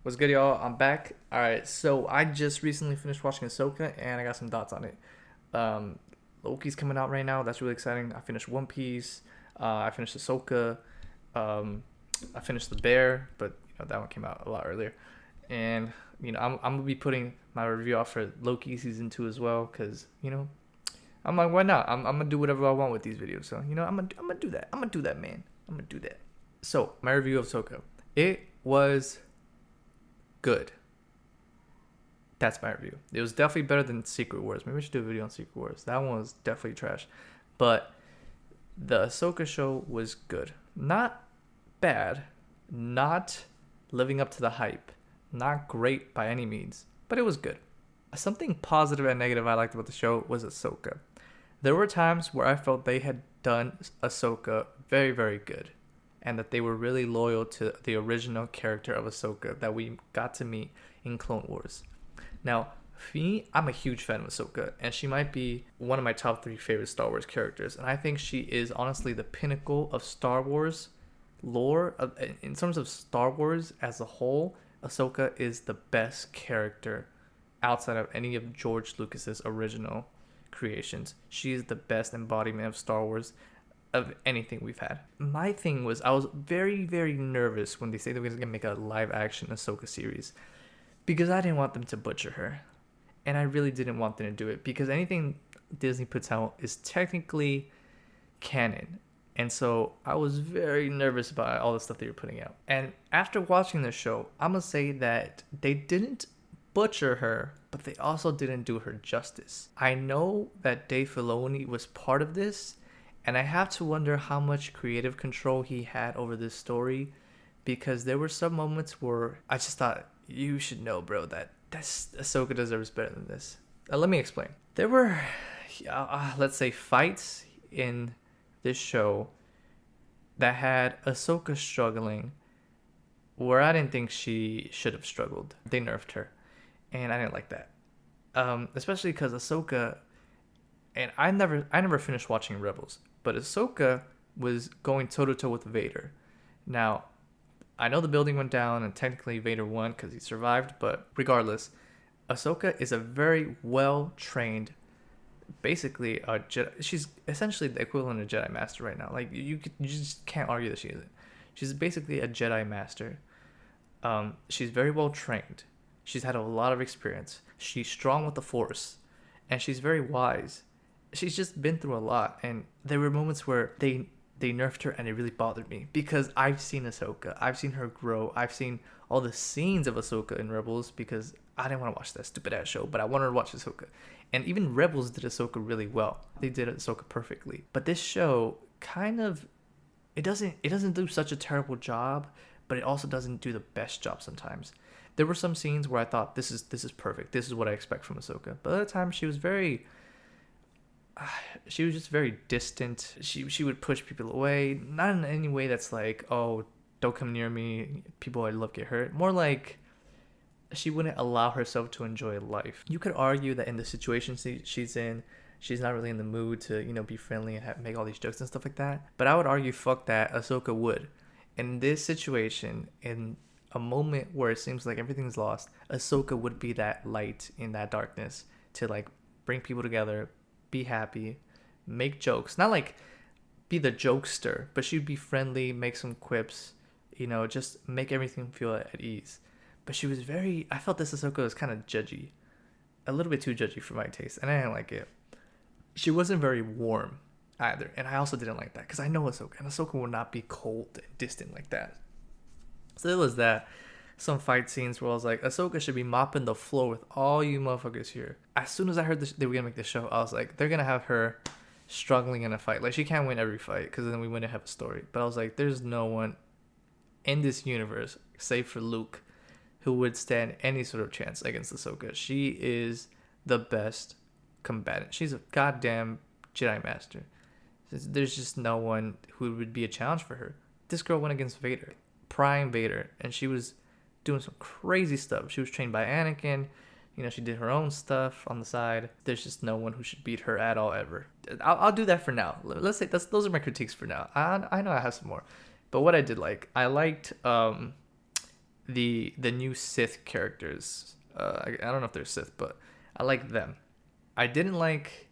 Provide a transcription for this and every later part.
What's good, y'all? I'm back. All right, so I just recently finished watching Ahsoka, and I got some thoughts on it. Um, Loki's coming out right now. That's really exciting. I finished One Piece. I finished Ahsoka. Um, I finished The Bear, but that one came out a lot earlier. And I'm gonna be putting my review out for Loki season 2 as well, cause I'm like, why not? I'm gonna do whatever I want with these videos. So I'm gonna do that. I'm gonna do that, man. I'm gonna do that. So my review of Ahsoka, it was good. That's my review. It was definitely better than Secret Wars. Maybe we should do a video on Secret Wars. That one was definitely trash. But the Ahsoka show was good. Not bad. Not living up to the hype. Not great by any means. But it was good. Something positive and negative I liked about the show was Ahsoka. There were times where I felt they had done Ahsoka very, very good. And that they were really loyal to the original character of Ahsoka that we got to meet in Clone Wars. Now, for me, I'm a huge fan of Ahsoka, and she might be one of my top 3 favorite Star Wars characters. And I think she is honestly the pinnacle of Star Wars lore. In terms of Star Wars as a whole, Ahsoka is the best character outside of any of George Lucas's original creations. She is the best embodiment of Star Wars of anything we've had. My thing was, I was very, very nervous when they say they were going to make a live action Ahsoka series, because I didn't want them to butcher her. And I really didn't want them to do it, because anything Disney puts out is technically canon. And so I was very nervous about all the stuff they were putting out. And after watching the show, I'm going to say that they didn't butcher her, but they also didn't do her justice. I know that Dave Filoni was part of this, and I have to wonder how much creative control he had over this story, because there were some moments where I just thought, you should know, bro, that's Ahsoka deserves better than this. Let me explain. There were, let's say, fights in this show that had Ahsoka struggling where I didn't think she should have struggled. They nerfed her, and I didn't like that. Especially because Ahsoka, and I never finished watching Rebels, but Ahsoka was going toe to toe with Vader. Now, I know the building went down and technically Vader won because he survived, but regardless, Ahsoka is a very well trained, basically a Jedi. She's essentially the equivalent of Jedi Master right now. Like you just can't argue that she isn't. She's basically a Jedi Master. She's very well trained. She's had a lot of experience. She's strong with the Force, and she's very wise. She's just been through a lot, and there were moments where they nerfed her, and it really bothered me, because I've seen Ahsoka. I've seen her grow. I've seen all the scenes of Ahsoka in Rebels, because I didn't want to watch that stupid ass show, but I wanted to watch Ahsoka. And even Rebels did Ahsoka really well. They did Ahsoka perfectly. But this show kind of, it doesn't do such a terrible job, but it also doesn't do the best job sometimes. There were some scenes where I thought, this is perfect. This is what I expect from Ahsoka. But other times she was just very distant. She would push people away, not in any way that's like, oh, don't come near me, people I love get hurt. More like she wouldn't allow herself to enjoy life. You could argue that in the situation she's in, she's not really in the mood to be friendly and make all these jokes and stuff like that. But I would argue, fuck that, Ahsoka would. In this situation, in a moment where it seems like everything's lost, Ahsoka would be that light in that darkness to like bring people together, be happy, make jokes. Not like be the jokester, but she'd be friendly, make some quips, just make everything feel at ease. But she was I felt this Ahsoka was kind of judgy. A little bit too judgy for my taste, and I didn't like it. She wasn't very warm either, and I also didn't like that, because I know Ahsoka, and Ahsoka will not be cold and distant like that. So there was that. Some fight scenes where I was like, Ahsoka should be mopping the floor with all you motherfuckers here. As soon as I heard they were gonna make the show, I was like, they're gonna have her struggling in a fight. Like, she can't win every fight, because then we wouldn't have a story. But I was like, there's no one in this universe, save for Luke, who would stand any sort of chance against Ahsoka. She is the best combatant. She's a goddamn Jedi Master. There's just no one who would be a challenge for her. This girl went against Vader, prime Vader, and she was doing some crazy stuff. She was trained by Anakin. She did her own stuff on the side. There's just no one who should beat her at all ever. I'll do that for now. Let's say those are my critiques for now. I know I have some more. But what I did like, I liked the new Sith characters. I don't know if they're Sith, but I like them. I didn't like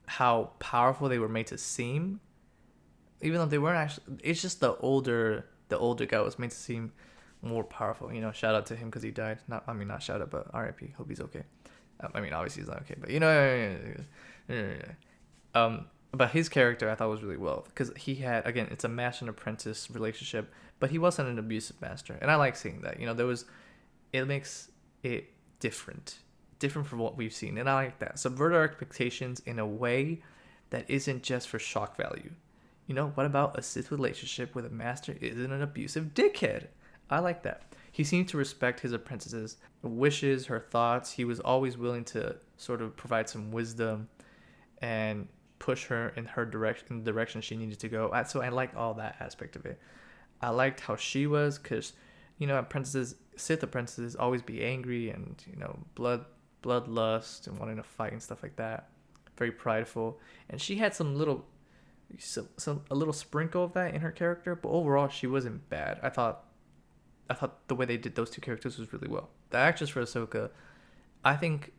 how powerful they were made to seem, even though they weren't actually. It's just the older guy was made to seem more powerful. Shout out to him because he died. Not I mean not shout out, but R.I.P. Hope he's okay. I mean obviously he's not okay, but but his character I thought was really well because he had, again, it's a master and apprentice relationship, but he wasn't an abusive master, and I like seeing that. It makes it different from what we've seen, and I like that. Subvert our expectations in a way that isn't just for shock value. What about a Sith relationship where the master isn't an abusive dickhead? I like that. He seemed to respect his apprentice's wishes, her thoughts. He was always willing to sort of provide some wisdom and push her in the direction she needed to go. So I liked all that aspect of it. I liked how she was, because Sith apprentices always be angry and bloodlust and wanting to fight and stuff like that. Very prideful, and she had a little sprinkle of that in her character, but overall she wasn't bad. I thought the way they did those two characters was really well. The actress for Ahsoka, I think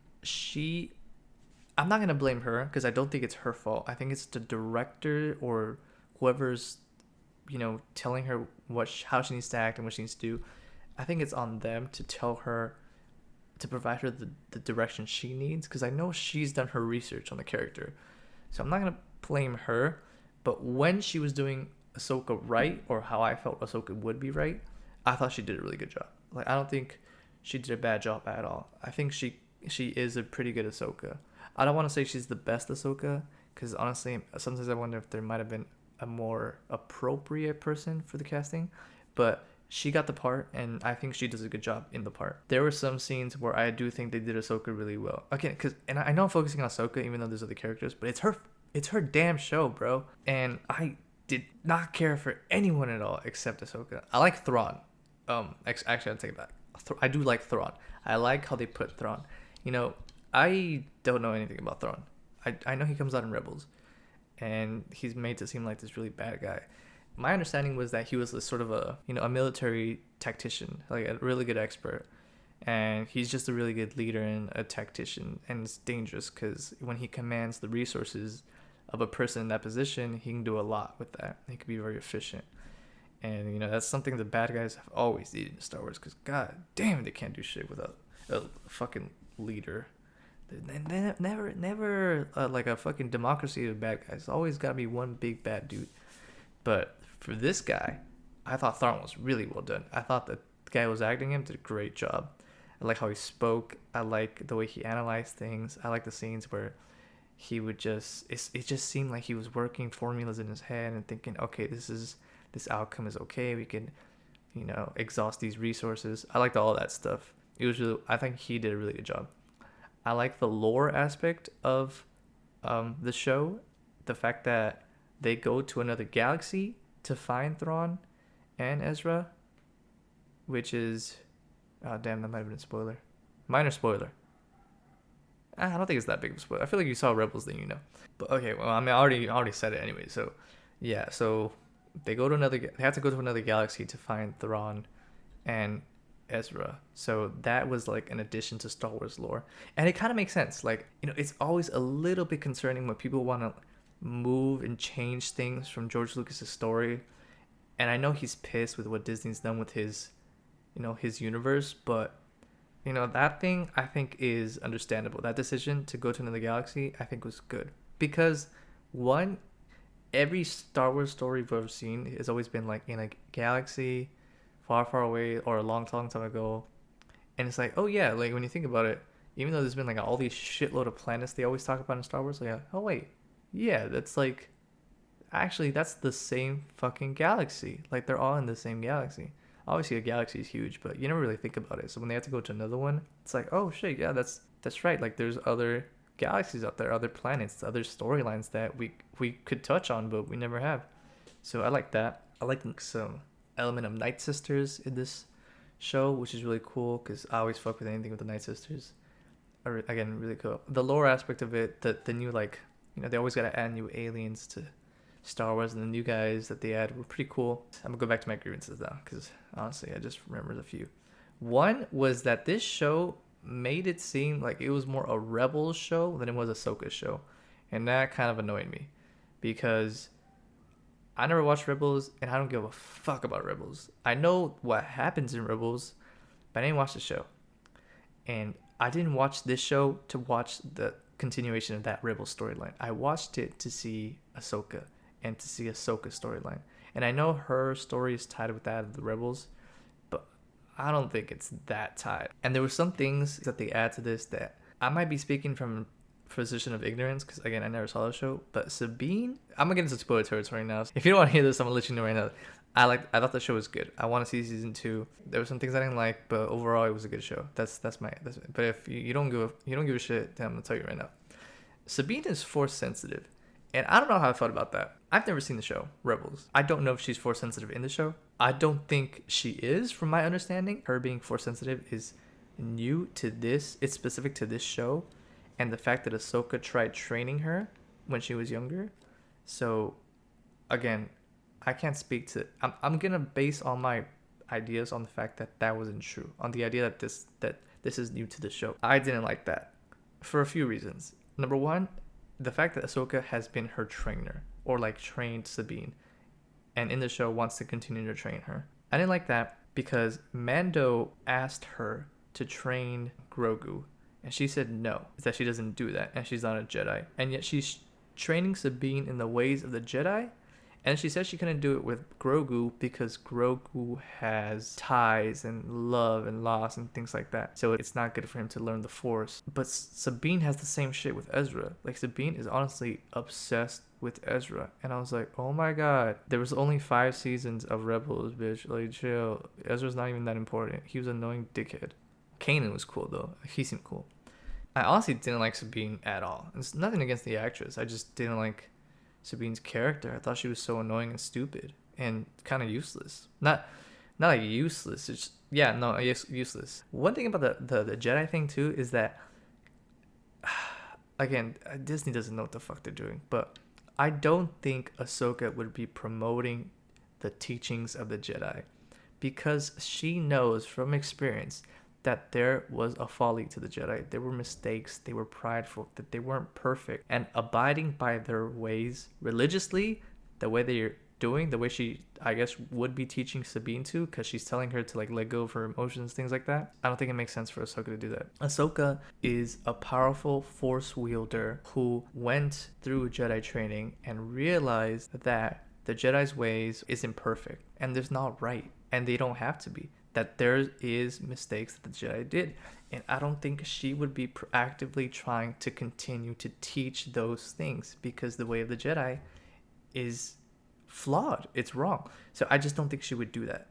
I'm not gonna blame her because I don't think it's her fault. I think it's the director or whoever's, telling her how she needs to act and what she needs to do. I think it's on them to tell her, to provide her the direction she needs, because I know she's done her research on the character. So I'm not gonna blame her. But when she was doing Ahsoka right, or how I felt Ahsoka would be right, I thought she did a really good job. Like, I don't think she did a bad job at all. I think she is a pretty good Ahsoka. I don't want to say she's the best Ahsoka, because honestly, sometimes I wonder if there might have been a more appropriate person for the casting. But she got the part, and I think she does a good job in the part. There were some scenes where I do think they did Ahsoka really well. Again, and I know I'm focusing on Ahsoka, even though there's other characters, but it's her damn show, bro. And I did not care for anyone at all except Ahsoka. I like Thrawn. Actually, I'll take it back. I do like Thrawn. I like how they put Thrawn. I don't know anything about Thrawn. I know he comes out in Rebels, and he's made to seem like this really bad guy. My understanding was that he was a sort of a military tactician, like a really good expert, and he's just a really good leader and a tactician. And it's dangerous because when he commands the resources of a person in that position, he can do a lot with that. He can be very efficient. And that's something the bad guys have always needed in Star Wars, because god damn, they can't do shit without a fucking leader. They never like a fucking democracy of bad guys. It's always gotta be one big bad dude. But for this guy, I thought Thrawn was really well done. I thought the guy who was acting him did a great job. I like how he spoke. I like the way he analyzed things. I like the scenes where he would it just seemed like he was working formulas in his head and thinking, okay, this outcome is okay. We can, exhaust these resources. I liked all that stuff. I think he did a really good job. I like the lore aspect of the show. The fact that they go to another galaxy to find Thrawn and Ezra, which is, oh damn, that might have been a spoiler. Minor spoiler. I don't think it's that big of a spoiler. I feel like you saw Rebels, then you know. But okay, well, I mean, I already said it anyway. So yeah, so they have to go to another galaxy to find Thrawn and Ezra. So that was like an addition to Star Wars lore, and it kind of makes sense. Like, it's always a little bit concerning when people want to move and change things from George Lucas's story, and I know he's pissed with what Disney's done with his universe, but that thing I think is understandable. That decision to go to another galaxy I think was good, because one, every Star Wars story we've ever seen has always been like in a galaxy far, far away or a long, long time ago. And it's like, oh yeah, like when you think about it, even though there's been like all these shitload of planets they always talk about in Star Wars, like, oh wait, yeah, that's like, actually that's the same fucking galaxy. Like, they're all in the same galaxy. Obviously a galaxy is huge, but you never really think about it. So when they have to go to another one, it's like, oh shit, yeah, that's right. Like, there's other galaxies out there, other planets, other storylines that we could touch on, but we never have. So I like that. I like some element of Night Sisters in this show, which is really cool, because I always fuck with anything with the Night Sisters. Again, really cool. The lore aspect of it, the new, like, they always gotta add new aliens to Star Wars, and the new guys that they add were pretty cool. I'm gonna go back to my grievances now, because honestly I just remembered a few. One was that this show made it seem like it was more a Rebels show than it was a Ahsoka show, and that kind of annoyed me because I never watched Rebels and I don't give a fuck about Rebels. I know what happens in Rebels, but I didn't watch the show, and I didn't watch this show to watch the continuation of that Rebels storyline. I watched it to see Ahsoka and to see Ahsoka's storyline, and I know her story is tied with that of the Rebels, but I don't think it's that tight. And there were some things that they add to this that I might be speaking from a position of ignorance because again I never saw the show. But Sabine, I'm gonna get into spoiler territory now. If you don't want to hear this, I'm gonna let you know right now. I thought the show was good. I want to see season 2. There were some things I didn't like, but overall it was a good show. But if you don't give a shit, then I'm gonna tell you right now. Sabine is force sensitive. And I don't know how I felt about that. I've never seen the show, Rebels. I don't know if she's force sensitive in the show. I don't think she is, from my understanding. Her being force sensitive is new to this. It's specific to this show. And the fact that Ahsoka tried training her when she was younger. So, again, I can't speak to... I'm going to base all my ideas on the fact that that wasn't true. On the idea that this is new to the show. I didn't like that. For a few reasons. Number one, the fact that Ahsoka has been her trainer, or like trained Sabine, and in the show wants to continue to train her. I didn't like that because Mando asked her to train Grogu, and she said no, that she doesn't do that, and she's not a Jedi. And yet she's training Sabine in the ways of the Jedi, and she said she couldn't do it with Grogu because Grogu has ties and love and loss and things like that. So it's not good for him to learn the Force. But Sabine has the same shit with Ezra. Like, Sabine is honestly obsessed with Ezra. And I was like, oh my god. There was only 5 seasons of Rebels, bitch. Like, chill. Ezra's not even that important. He was an annoying dickhead. Kanan was cool, though. He seemed cool. I honestly didn't like Sabine at all. It's nothing against the actress. I just didn't like Sabine's character. I thought she was so annoying and stupid and kind of useless. Not like useless. It's useless. One thing about the Jedi thing too is that again, Disney doesn't know what the fuck they're doing, but I don't think Ahsoka would be promoting the teachings of the Jedi because she knows from experience that there was a folly to the Jedi. There were mistakes, they were prideful, that they weren't perfect. And abiding by their ways religiously, the way they're doing, the way she, I guess, would be teaching Sabine to, because she's telling her to like let go of her emotions, things like that. I don't think it makes sense for Ahsoka to do that. Ahsoka is a powerful Force wielder who went through Jedi training and realized that the Jedi's ways isn't perfect and there's not right, and they don't have to be. That there is mistakes that the Jedi did, and I don't think she would be proactively trying to continue to teach those things because the way of the Jedi is flawed. It's wrong. So I just don't think she would do that.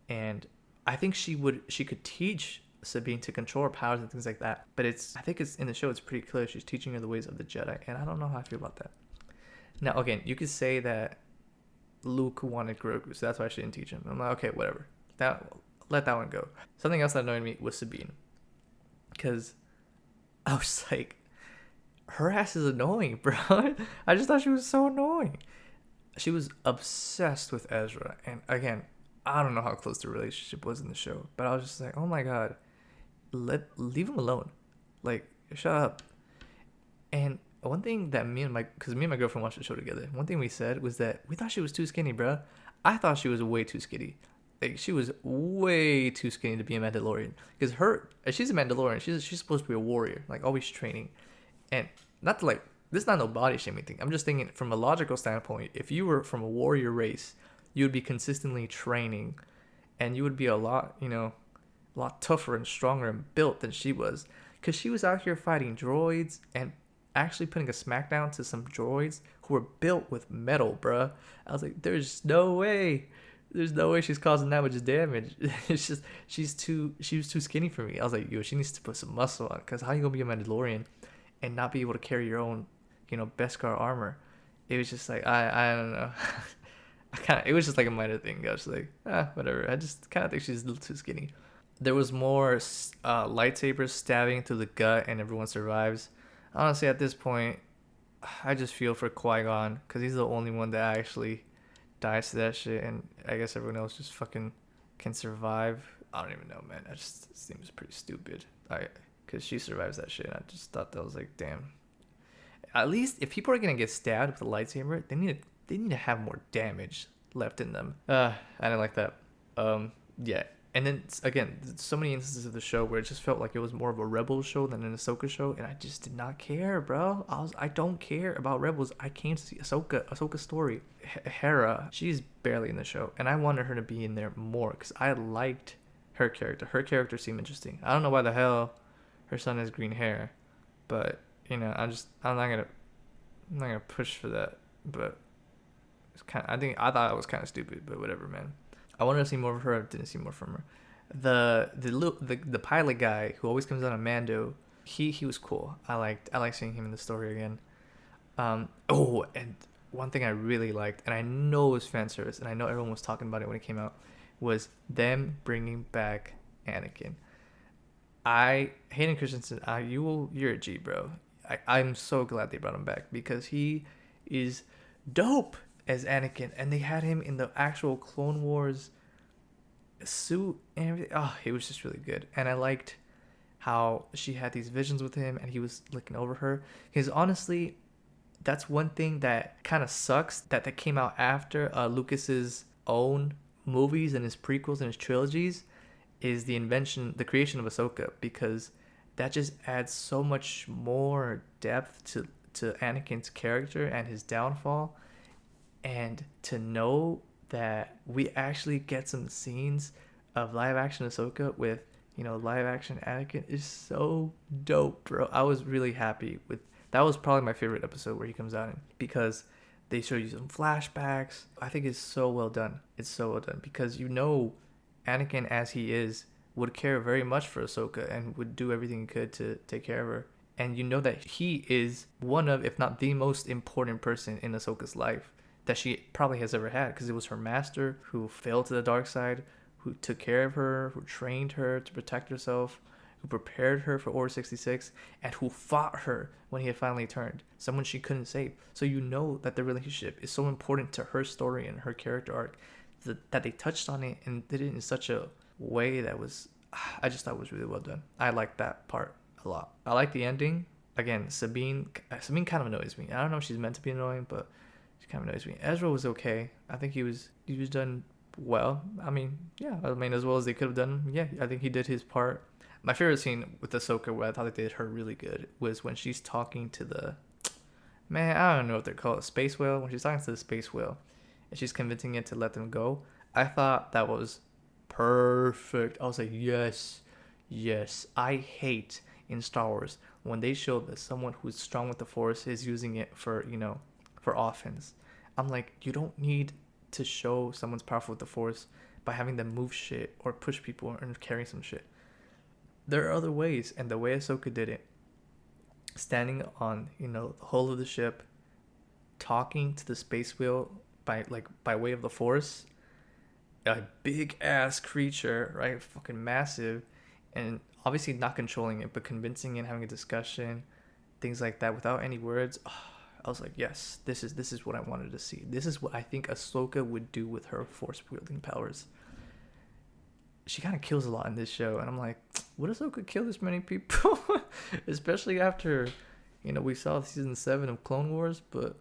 And I think she could teach Sabine to control her powers and things like that. But I think it's in the show, it's pretty clear she's teaching her the ways of the Jedi, and I don't know how I feel about that. Now, again, you could say that Luke wanted Grogu, so that's why she didn't teach him. I'm like, okay, whatever. Let that one go. Something else that annoyed me was Sabine. Because I was like, her ass is annoying, bro. I just thought she was so annoying. She was obsessed with Ezra. And again, I don't know how close the relationship was in the show. But I was just like, oh my god. Leave him alone. Like, shut up. And one thing that me and my girlfriend watched the show together. One thing we said was that we thought she was too skinny, bro. I thought she was way too skinny. Like, she was way too skinny to be a Mandalorian. Because she's a Mandalorian. She's supposed to be a warrior, like always training. And not to like, this is not no body shaming thing. I'm just thinking from a logical standpoint. If you were from a warrior race, you would be consistently training, and you would be a lot tougher and stronger and built than she was. Because she was out here fighting droids and actually putting a smackdown to some droids who were built with metal, bruh. I was like, there's no way she's causing that much damage. It's just she was too skinny for me. I was like, yo, she needs to put some muscle on. Cause how you gonna be a Mandalorian and not be able to carry your own, Beskar armor? It was just like I don't know. It was just like a minor thing. I was like, whatever. I just kind of think she's a little too skinny. There was more lightsabers stabbing through the gut, and everyone survives. Honestly, at this point, I just feel for Qui-Gon because he's the only one that actually dies to that shit, and I guess everyone else just fucking can survive. I don't even know, man. That just seems pretty stupid. Because she survives that shit. And I just thought that was like, damn. At least if people are gonna get stabbed with a lightsaber, they need to have more damage left in them. I didn't like that. Yeah. And then again, so many instances of the show where it just felt like it was more of a Rebels show than an Ahsoka show, and I just did not care, bro. I don't care about Rebels. I came to see Ahsoka's story. Hera, she's barely in the show, and I wanted her to be in there more because I liked her character. Her character seemed interesting. I don't know why the hell her son has green hair, but I'm not gonna push for that. But it's I thought it was kind of stupid, but whatever, man. I wanted to see more of her. I didn't see more from her. The pilot guy who always comes out on Mando, he was cool. I liked seeing him in the story again. And one thing I really liked, and I know it was fan service, and I know everyone was talking about it when it came out, was them bringing back Anakin. Hayden Christensen, you're a G, bro. I'm so glad they brought him back because he is dope as Anakin, and they had him in the actual Clone Wars suit and everything. Oh, he was just really good. And I liked how she had these visions with him and he was looking over her. Because honestly, that's one thing that kind of sucks that came out after Lucas's own movies and his prequels and his trilogies is the creation of Ahsoka, because that just adds so much more depth to Anakin's character and his downfall. And to know that we actually get some scenes of live action Ahsoka with, live action Anakin is so dope, bro. I was really happy with that. Was probably my favorite episode where he comes out in, because they show you some flashbacks. I think it's so well done. It's so well done because Anakin as he is would care very much for Ahsoka and would do everything he could to take care of her. And you know that he is one of, if not the most important person in Ahsoka's life that she probably has ever had, because it was her master who fell to the dark side, who took care of her, who trained her to protect herself, who prepared her for Order 66, and who fought her when he had finally turned, someone she couldn't save. So you know that the relationship is so important to her story and her character arc that they touched on it and did it in such a way that I just thought was really well done. I liked that part a lot. I like the ending. Again, Sabine kind of annoys me. I don't know if she's meant to be annoying, but she kind of annoys me. Ezra was okay. I think he was done well. As well as they could have done. Yeah, I think he did his part. My favorite scene with Ahsoka, where I thought they did her really good, was when she's talking to the I don't know what they're called, space whale. When she's talking to the space whale, and she's convincing it to let them go. I thought that was perfect. I was like, yes. I hate in Star Wars when they show that someone who's strong with the Force is using it for offense. I'm like, you don't need to show someone's powerful with the Force by having them move shit or push people and carry some shit. There are other ways, and the way Ahsoka did it, standing on the hull of the ship, talking to the space whale by way of the Force, a big ass creature, right, fucking massive, and obviously not controlling it, but convincing it, having a discussion, things like that without any words. I was like, yes, this is what I wanted to see. This is what I think Ahsoka would do with her Force wielding powers. She kind of kills a lot in this show, and I'm like, would Ahsoka kill this many people? Especially after, we saw season 7 of Clone Wars, but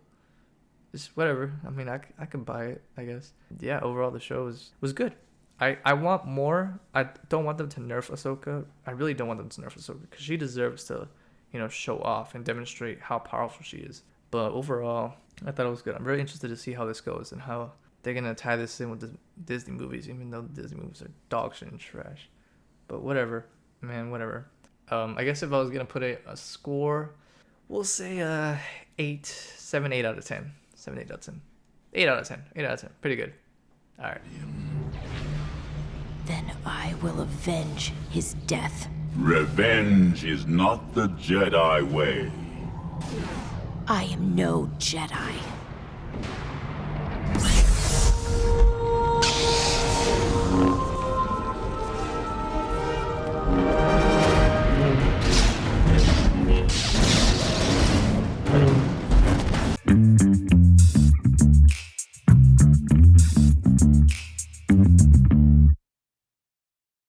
it's whatever. I mean, I could buy it, I guess. Yeah, overall the show was good. I want more. I don't want them to nerf Ahsoka. I really don't want them to nerf Ahsoka because she deserves to, show off and demonstrate how powerful she is. But overall, I thought it was good. I'm very interested to see how this goes and how they're going to tie this in with the Disney movies, even though the Disney movies are dog shit and trash. But whatever, man, whatever. I guess if I was going to put a score, we'll say 7, 8 out of 10. 7, 8 out of 10. 8 out of 10. 8 out of 10. Pretty good. All right. Then I will avenge his death. Revenge is not the Jedi way. I am no Jedi.